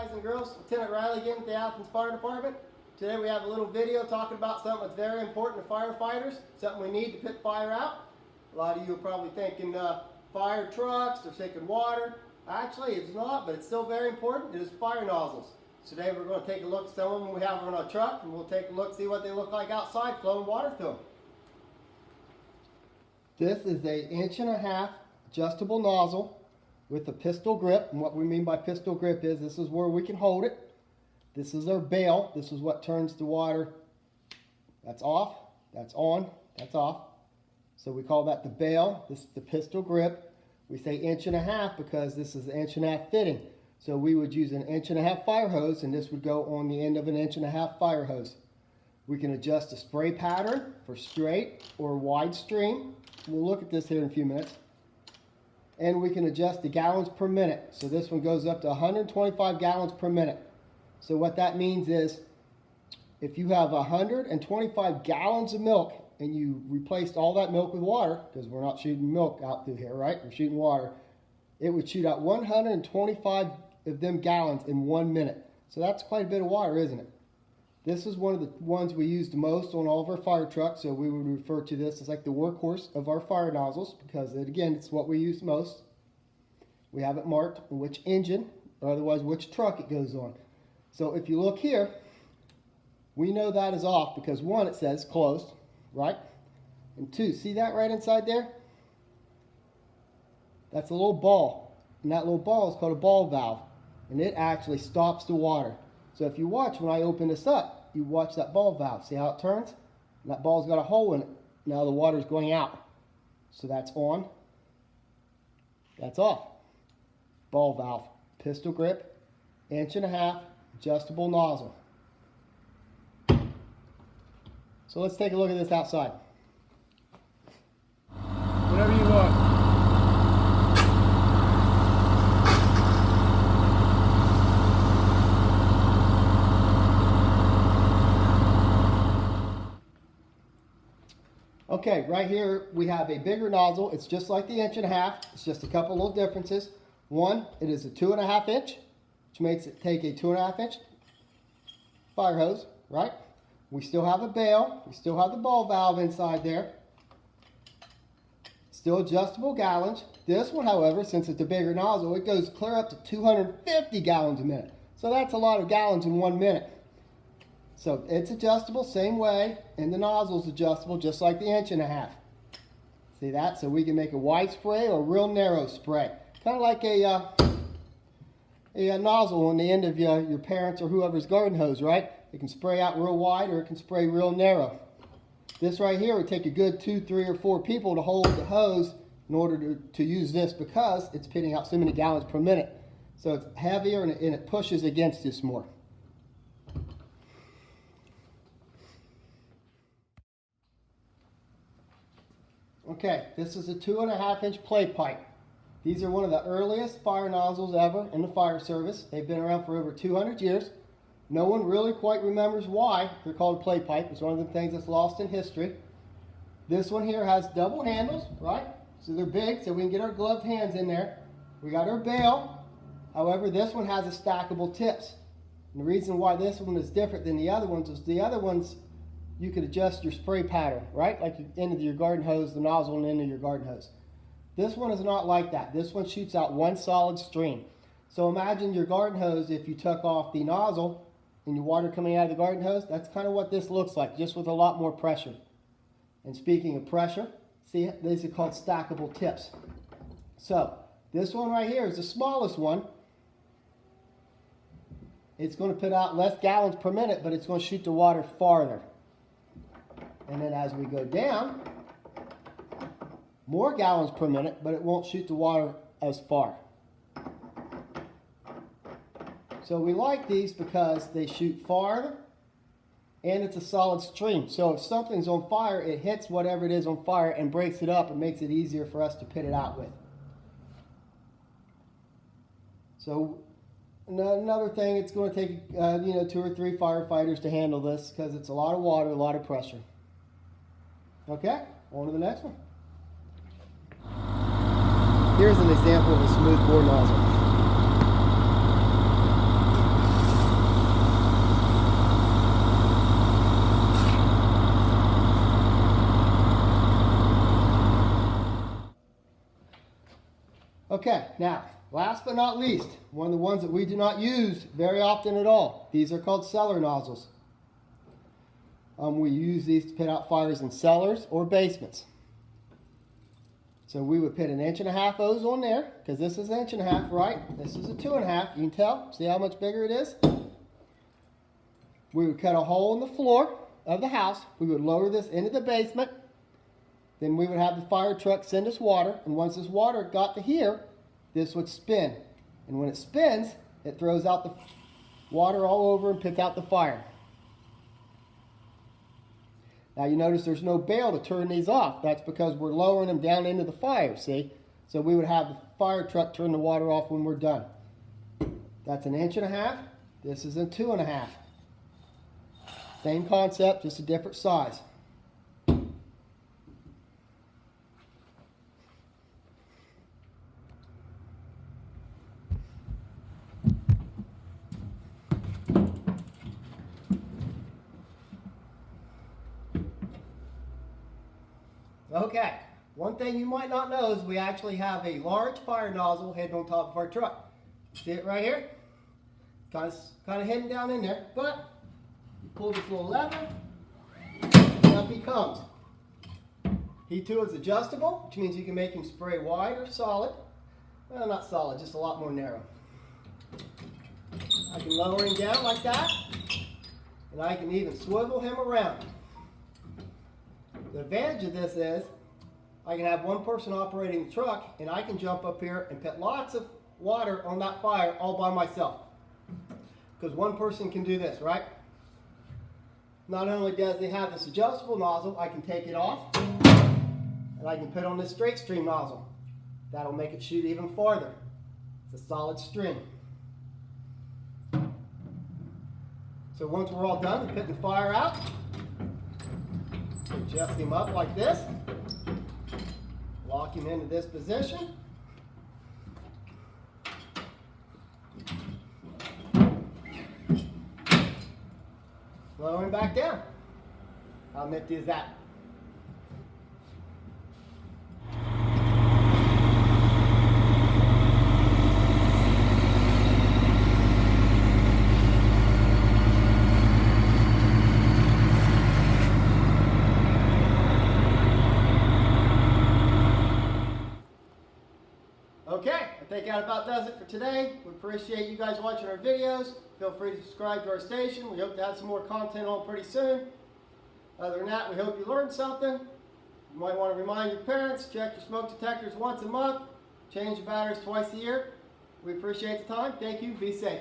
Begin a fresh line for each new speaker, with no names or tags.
guys and girls, Lieutenant Riley again with the Athens Fire Department. Today we have a little video talking about something that's very important to firefighters, something we need to put fire out. A lot of you are probably thinking fire trucks or taking water. Actually, it's not, but it's still very important. It is fire nozzles. Today we're going to take a look at some of them we have on our truck, and we'll take a look, see what they look like outside, flowing water through them. This is an 1.5 inch adjustable nozzle with a pistol grip, and what we mean by pistol grip is this is where we can hold it. This is our bail. This is what turns the water. That's off, that's on, that's off. So we call that the bail. This is the pistol grip. We say 1.5 inch because this is an 1.5 inch fitting. So we would use an 1.5 inch fire hose, and this would go on the end of an 1.5 inch fire hose. We can adjust the spray pattern for straight or wide stream. We'll look at this here in a few minutes. And we can adjust the gallons per minute. So this one goes up to 125 gallons per minute. So what that means is if you have 125 gallons of milk and you replaced all that milk with water, because we're not shooting milk out through here, right? We're shooting water. It would shoot out 125 of them gallons in 1 minute. So that's quite a bit of water, isn't it? This is one of the ones we use the most on all of our fire trucks, so we would refer to this as like the workhorse of our fire nozzles, because again, it's what we use most. We have it marked on which engine, or otherwise which truck it goes on. So if you look here, we know that is off because one, it says closed, right? And two, see that right inside there? That's a little ball, and that little ball is called a ball valve, and it actually stops the water. So if you watch, when I open this up, you watch that ball valve. See how it turns? And that ball's got a hole in it. Now the water's going out. So that's on. That's off. Ball valve. Pistol grip. 1.5 inch adjustable nozzle. So let's take a look at this outside. Whatever you want. Okay, right here we have a bigger nozzle. It's just like the 1.5 inch. It's just a couple little differences. One, it is a 2.5 inch, which makes it take a 2.5 inch fire hose, right? We still have a bail. We still have the ball valve inside there. Still adjustable gallons. This one, however, since it's a bigger nozzle, it goes clear up to 250 gallons a minute. So that's a lot of gallons in 1 minute. So it's adjustable same way, and the nozzle's adjustable just like the 1.5 inch. See that? So we can make a wide spray or a real narrow spray. Kind of like a nozzle on the end of your parents' or whoever's garden hose, right? It can spray out real wide or it can spray real narrow. This right here would take a good 2, 3, or 4 people to hold the hose in order to use this because it's spitting out so many gallons per minute. So it's heavier and it pushes against this more. Okay, this is a 2.5 inch play pipe. These are one of the earliest fire nozzles ever in the fire service. They've been around for over 200 years. No one really quite remembers why they're called play pipe. It's one of the things that's lost in history. This one here has double handles, right? So they're big, so we can get our gloved hands in there. We got our bail. However, this one has a stackable tips. And the reason why this one is different than the other ones is the other ones you could adjust your spray pattern, right? Like the end of your garden hose, the nozzle on the end of your garden hose. This one is not like that. This one shoots out one solid stream. So imagine your garden hose, if you took off the nozzle and your water coming out of the garden hose, that's kind of what this looks like, just with a lot more pressure. And speaking of pressure, see, these are called stackable tips. So this one right here is the smallest one. It's going to put out less gallons per minute, but it's going to shoot the water farther. And then as we go down, more gallons per minute, but it won't shoot the water as far. So we like these because they shoot farther and it's a solid stream. So if something's on fire, it hits whatever it is on fire and breaks it up and makes it easier for us to put it out with. So another thing, it's going to take 2 or 3 firefighters to handle this because it's a lot of water, a lot of pressure. Okay, on to the next one. Here's an example of a smooth bore nozzle. Okay, now, last but not least, one of the ones that we do not use very often at all. These are called cellar nozzles. We use these to put out fires in cellars or basements. So we would put an 1.5 inch hose on there, because this is 1.5 inch, right? This is a 2.5 inch. You can tell. See how much bigger it is? We would cut a hole in the floor of the house. We would lower this into the basement. Then we would have the fire truck send us water. And once this water got to here, this would spin. And when it spins, it throws out the water all over and puts out the fire. Now you notice there's no bail to turn these off. That's because we're lowering them down into the fire, see? So we would have the fire truck turn the water off when we're done. That's an 1.5 inch. This is a 2.5 inch. Same concept, just a different size. Okay, one thing you might not know is we actually have a large fire nozzle hidden on top of our truck. See it right here? Kind of hidden down in there, but you pull this little lever, and up he comes. He too is adjustable, which means you can make him spray wide or solid. Well, not solid, just a lot more narrow. I can lower him down like that, and I can even swivel him around. The advantage of this is I can have one person operating the truck, and I can jump up here and put lots of water on that fire all by myself. Because one person can do this, right? Not only does it have this adjustable nozzle, I can take it off, and I can put on this straight stream nozzle. That'll make it shoot even farther. It's a solid stream. So once we're all done with putting the fire out, adjust him up like this, lock him into this position, lower him back down. How nifty is that? Okay, I think that about does it for today. We appreciate you guys watching our videos. Feel free to subscribe to our station. We hope to have some more content on pretty soon. Other than that, we hope you learned something. You might want to remind your parents, check your smoke detectors once a month, change the batteries twice a year. We appreciate the time. Thank you. Be safe.